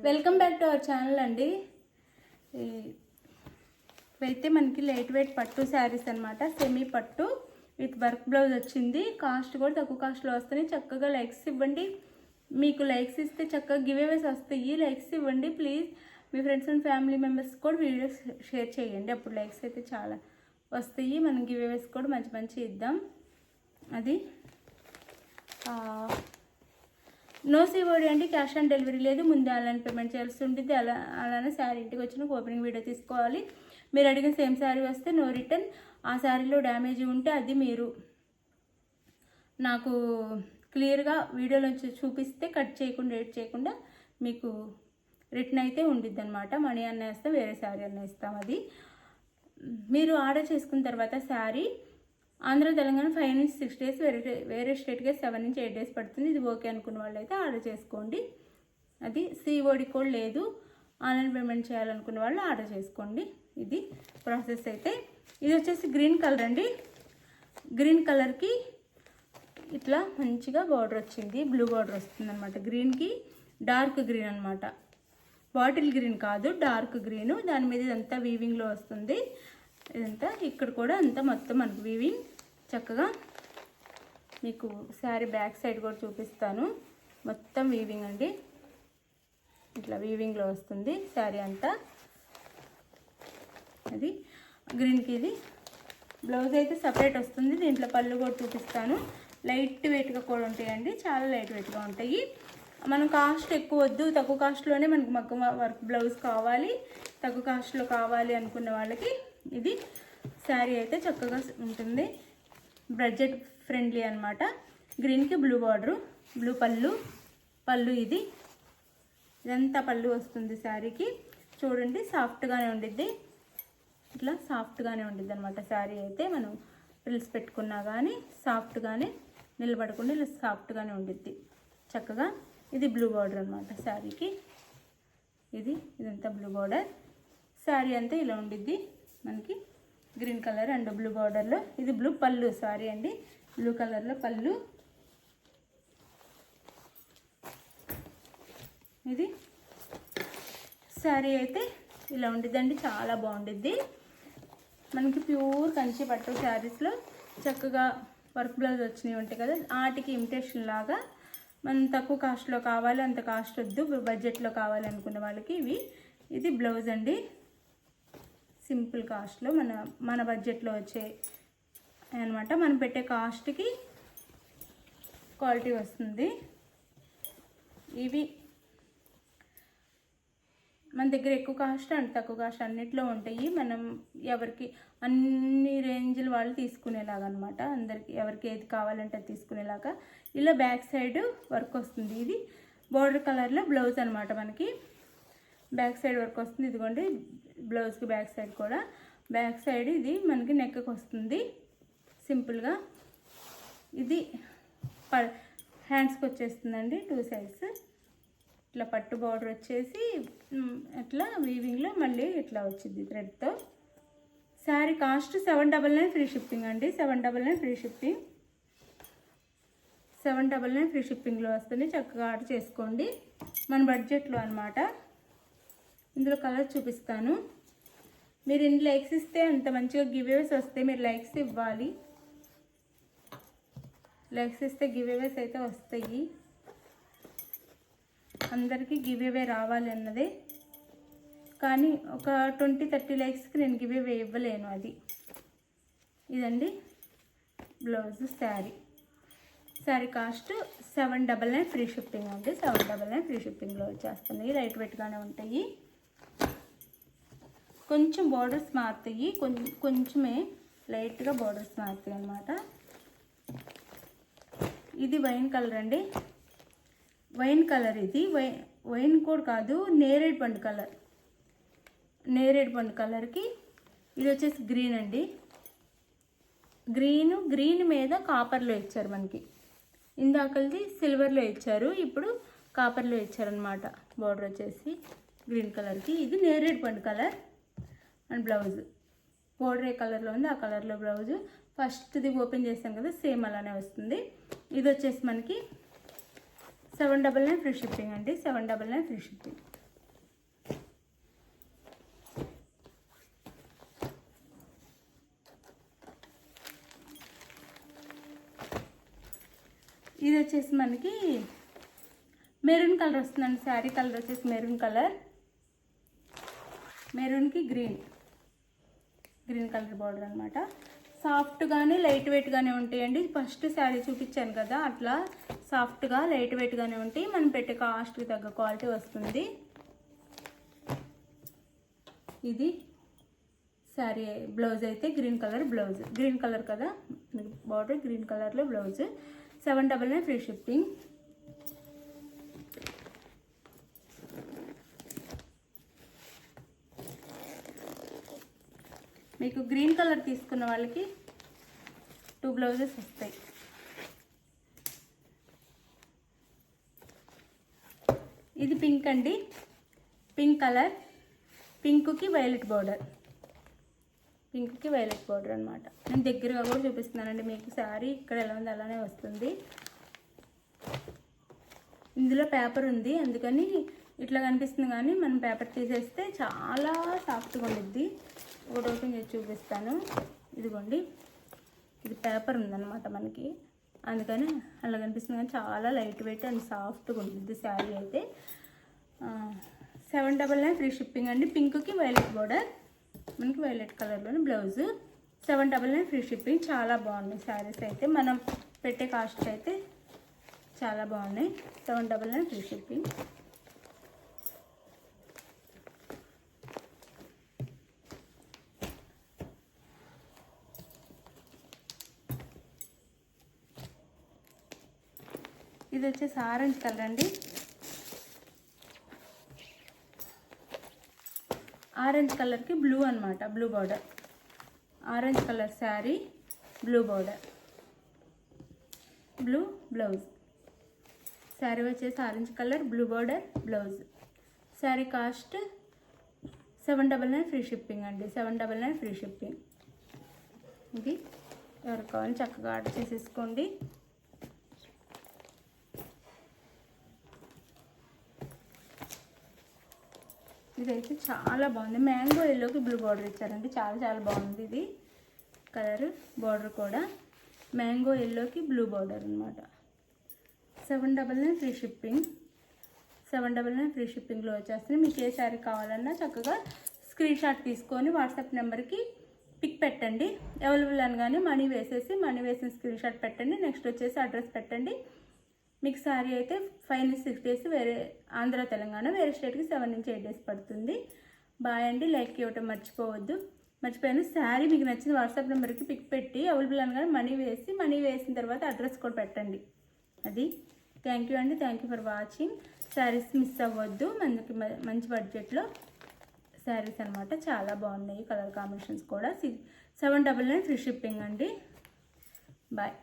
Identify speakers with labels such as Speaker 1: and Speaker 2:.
Speaker 1: Welcome back to our channel అండి. ఇవైతే మనకి లైట్ వెయిట్ పట్టు శారీస్ అనమాట. సెమీ పట్టు విత్ వర్క్ బ్లౌజ్ వచ్చింది. కాస్ట్ కూడా తక్కువ కాస్ట్లో వస్తాయి. చక్కగా లైక్స్ ఇవ్వండి. మీకు లైక్స్ ఇస్తే చక్కగా గివ్ అవేస్ వస్తాయి. లైక్స్ ఇవ్వండి please. Me friends and family members కూడా వీడియోస్ షేర్ చేయండి. అప్పుడు లైక్స్ అయితే చాలా వస్తాయి. మనం గివ్ అవేస్ కూడా మంచి మంచి ఇద్దాం. అది నో సిఓడి అండి, క్యాష్ ఆన్ డెలివరీ లేదు. ముందే ఆన్లైన్ పేమెంట్ చేయాల్సి ఉంటుంది. అలానే శారీ ఇంటికి వచ్చిన ఓపెనింగ్ వీడియో తీసుకోవాలి. మీరు అడిగిన సేమ్ శారీ వస్తే నో రిటర్న్. ఆ శారీలో డ్యామేజ్ ఉంటే అది మీరు నాకు క్లియర్గా వీడియోలో చూపిస్తే కట్ చేయకుండా ఎడిట్ చేయకుండా మీకు రిటర్న్ అయితే ఉండిద్ది అనమాట. మనీ అన్న ఇస్తాం, వేరే శారీ అన్న ఇస్తాం. అది మీరు ఆర్డర్ చేసుకున్న తర్వాత శారీ ఆంధ్ర తెలంగాణ 5 నుంచి 6 డేస్, వేరే స్టేట్గా 7 నుంచి 8 డేస్ పడుతుంది. ఇది ఓకే అనుకున్న వాళ్ళు అయితే ఆర్డర్ చేసుకోండి. అది సిఓడి కూడా లేదు. ఆన్లైన్ పేమెంట్ చేయాలనుకున్న వాళ్ళు ఆర్డర్ చేసుకోండి. ఇది ప్రాసెస్ అయితే. ఇది వచ్చేసి గ్రీన్ కలర్ అండి. గ్రీన్ కలర్కి ఇట్లా మంచిగా బార్డర్ వచ్చింది. బ్లూ బార్డర్ వస్తుంది అనమాట. గ్రీన్కి డార్క్ గ్రీన్ అనమాట. బాటిల్ గ్రీన్ కాదు, డార్క్ గ్రీను. దాని మీద ఇదంతా వీవింగ్లో వస్తుంది. ఇదంతా ఇక్కడ కూడా అంతా మొత్తం మనకు వీవింగ్. చక్కగా మీకు శారీ బ్యాక్ సైడ్ కూడా చూపిస్తాను. మొత్తం వీవింగ్ అండి. ఇట్లా వీవింగ్లో వస్తుంది శారీ అంతా. అది గ్రీన్కి ఇది బ్లౌజ్ అయితే సపరేట్ వస్తుంది. దీంట్లో పళ్ళు కూడా చూపిస్తాను. లైట్ వెయిట్గా కూడా ఉంటాయండి, చాలా లైట్ వెయిట్గా ఉంటాయి. మనం కాస్ట్ ఎక్కువ వద్దు, తక్కువ కాస్ట్లోనే మనకు మగ్గం వర్క్ బ్లౌజ్ కావాలి, తక్కువ కాస్ట్లో కావాలి అనుకున్న వాళ్ళకి ఇది శారీ అయితే చక్కగా ఉంటుంది. బడ్జెట్ ఫ్రెండ్లీ అనమాట. గ్రీన్కి బ్లూ బార్డరు, బ్లూ పళ్ళు ఇది. ఇదంతా పళ్ళు వస్తుంది శారీకి. చూడండి సాఫ్ట్గానే ఉండిద్ది. ఇట్లా సాఫ్ట్గానే ఉండిద్ది అనమాట శారీ అయితే. మనం ఫ్రిల్స్ పెట్టుకున్నా కానీ సాఫ్ట్గానే నిలబడకుండా ఇలా సాఫ్ట్గానే ఉండిద్ది చక్కగా. ఇది బ్లూ బార్డర్ అనమాట శారీకి. ఇదంతా బ్లూ బార్డర్. శారీ అంతా ఇలా ఉండిద్ది మనకి. గ్రీన్ కలర్ అండ్ బ్లూ బార్డర్లో. ఇది బ్లూ పళ్ళు సారీ అండి. బ్లూ కలర్లో పళ్ళు. ఇది శారీ అయితే ఇలా ఉండిద్దండి. చాలా బాగుండిద్ది. మనకి ప్యూర్ కంచి పట్టు శారీస్లో చక్కగా వర్క్ బ్లౌజ్ వచ్చినవి ఉంటాయి కదా, వాటికి ఇమిటేషన్ లాగా మనం తక్కువ కాస్ట్లో కావాలి, అంత కాస్ట్ వద్దు, బడ్జెట్లో కావాలి అనుకున్న వాళ్ళకి ఇది బ్లౌజ్ అండి. సింపుల్ కాస్ట్లో మన బడ్జెట్లో వచ్చే అనమాట. మనం పెట్టే కాస్ట్కి క్వాలిటీ వస్తుంది. ఇవి మన దగ్గర ఎక్కువ కాస్ట్ అండ్ తక్కువ కాస్ట్ అన్నిట్లో ఉంటాయి. మనం ఎవరికి అన్ని రేంజ్ల వాళ్ళు తీసుకునేలాగా అనమాట. అందరికి ఎవరికి ఏది కావాలంటే అది తీసుకునేలాగా. ఇలా బ్యాక్ సైడ్ వర్క్ వస్తుంది. ఇది బోర్డర్ కలర్లో బ్లౌజ్ అనమాట. మనకి బ్యాక్ సైడ్ వర్క్ వస్తుంది. ఇదిగోండి బ్లౌజ్కి బ్యాక్ సైడ్ కూడా. బ్యాక్ సైడ్ ఇది మనకి నెక్కి వస్తుంది సింపుల్గా. ఇది హ్యాండ్స్కి వచ్చేస్తుందండి 2 సైడ్స్. ఇట్లా పట్టు బార్డర్ వచ్చేసి ఇట్లా వీవింగ్లో మళ్ళీ ఇట్లా వచ్చింది థ్రెడ్తో. శారీ కాస్ట్ 799 ఫ్రీ షిప్పింగ్ అండి. 799 ఫ్రీ షిప్పింగ్. 799 ఫ్రీ షిప్పింగ్లో వస్తుంది. చక్కగా ఆర్డర్ చేసుకోండి మన బడ్జెట్లో అనమాట. ఇందులో కలర్ చూపిస్తాను. మీరు ఎన్ని లైక్స్ ఇస్తే అంత మంచిగా గివ్ అవేస్ వస్తాయి. మీరు లైక్స్ ఇవ్వాలి. లైక్స్ ఇస్తే గివ్ అవేస్ అయితే వస్తాయి. అందరికీ గివ్ అవే రావాలి అన్నదే. కానీ ఒక 20-30 లైక్స్కి నేను గివ్ అవే ఇవ్వలేను. ఇదండి blouse. Sari cost 799 free shipping అండి. 799 ఫ్రీ షిప్పింగ్లో వచ్చేస్తున్నాయి. లైట్ వెయిట్గానే ఉంటాయి. కొంచెం బార్డర్స్ మారుతాయి, కొంచెమే లైట్గా బార్డర్స్ మారుతాయి అన్నమాట. ఇది వైన్ కలర్ అండి. వైన్ కలర్ ఇది. వైన్ కూడా కాదు, నేరేడు పండు కలర్. నేరేడు పండు కలర్కి ఇది వచ్చేసి గ్రీన్ అండి. గ్రీన్ మీద కాపర్లో ఇచ్చారు మనకి. ఇందాకది సిల్వర్లో ఇచ్చారు, ఇప్పుడు కాపర్లో ఇచ్చారనమాట. బార్డర్ వచ్చేసి గ్రీన్ కలర్కి. ఇది నేరేడు పండు కలర్ అండ్ బ్లౌజ్ బార్డర్ ఏ కలర్లో ఉంది ఆ కలర్లో బ్లౌజు. ఫస్ట్ది ఓపెన్ చేస్తాం కదా, సేమ్ అలానే వస్తుంది. ఇది వచ్చేసి మనకి 799 ఫ్రీ షిప్పింగ్ అండి. 799 ఫ్రీ షిప్పింగ్. వచ్చేసి మనకి మెరూన్ కలర్ వస్తుందండి. శారీ కలర్ వచ్చేసి మెరూన్ కలర్, మెరూన్కి గ్రీన్ కలర్ బార్డర్ అనమాట. సాఫ్ట్గానే లైట్ వెయిట్గానే ఉంటాయండి. ఫస్ట్ శారీ చూపించాను కదా, అట్లా సాఫ్ట్గా లైట్ వెయిట్గానే ఉంటాయి. మనం పెట్టే కాస్ట్కి తగ్గ క్వాలిటీ వస్తుంది. ఇది శారీ బ్లౌజ్ అయితే green colour blouse, green colour కదా బార్డర్, గ్రీన్ కలర్లో బ్లౌజ్. 799 free shipping. మీకు గ్రీన్ కలర్ తీసుకున్న వాళ్ళకి 2 బ్లౌజెస్ వస్తాయి. ఇది పింక్ అండి, పింక్ కలర్, పింక్కి వైలెట్ బార్డర్, పింక్కి వైలెట్ బార్డర్ అనమాట. నేను దగ్గరగా కూడా చూపిస్తున్నానండి మీకు. శారీ ఇక్కడ ఎలా ఉంది అలానే వస్తుంది. ఇందులో పేపర్ ఉంది అందుకని ఇట్లా కనిపిస్తుంది, కానీ మనం పేపర్ తీసేస్తే చాలా సాఫ్ట్గా ఉండిద్ది. ఒకటి ఓపెన్ చేసి చూపిస్తాను. ఇదిగోండి, ఇది పేపర్ ఉందన్నమాట మనకి, అందుకని అలా కనిపిస్తుంది, కానీ చాలా లైట్ వెయిట్ అండ్ సాఫ్ట్గా ఉంటుంది శారీ అయితే. 799 ఫ్రీ షిప్పింగ్ అండి. పింక్కి వైలెట్ బార్డర్, మనకి వైలెట్ కలర్లోని బ్లౌజ్. 799 free shipping. చాలా బాగున్నాయి శారీస్ అయితే, మనం పెట్టే కాస్ట్ అయితే చాలా బాగున్నాయి. 799 ఫ్రీ షిప్పింగ్. ఇది వచ్చేసి ఆరెంజ్ కలర్ అండి. ఆరెంజ్ కలర్కి బ్లూ అనమాట, blue border. Orange colour sari, blue border, blue blouse. Sari వచ్చేసి orange colour, blue border, blouse. Sari cost 799 free shipping అండి. 799 ఫ్రీ షిప్పింగ్. ఇది ఎవరికి కావాలి చక్కగా ఆర్డర్ చేసేసుకోండి. ఇదైతే చాలా బాగుంది. మ్యాంగో ఎల్లోకి బ్లూ బార్డర్ ఇచ్చారండి. చాలా చాలా బాగుంది ఇది కలర్. బార్డర్ కూడా మ్యాంగో ఎల్లోకి బ్లూ బార్డర్ అనమాట. 799 ఫ్రీ షిప్పింగ్. 799 ఫ్రీ షిప్పింగ్లో వచ్చేస్తుంది. మీకు ఏ శారీ కావాలన్నా చక్కగా స్క్రీన్ షాట్ తీసుకొని వాట్సాప్ నెంబర్కి పిక్ పెట్టండి. అవైలబుల్ అనగానే మనీ వేసిన స్క్రీన్ షాట్ పెట్టండి. నెక్స్ట్ వచ్చేసి అడ్రస్ పెట్టండి. మీకు శారీ అయితే 5 నుంచి 6 డేస్, వేరే ఆంధ్ర తెలంగాణ వేరే స్టేట్కి 7 నుంచి 8 డేస్ పడుతుంది. బాయ్ అండి. లైక్ ఇవ్వటం మర్చిపోయాను. శారీ మీకు నచ్చిన వాట్సాప్ నెంబర్కి పిక్ పెట్టి అవైలబుల్ అనగానే మనీ వేసిన తర్వాత అడ్రస్ కూడా పెట్టండి. అది థ్యాంక్ యూ అండి. Thank you for watching. Saris miss అవ్వద్దు. మనకి మంచి బడ్జెట్లో శారీస్ అనమాట. చాలా బాగున్నాయి కలర్ కాంబినేషన్స్ కూడా. 799 ఫ్రీ షిప్పింగ్ అండి. బాయ్.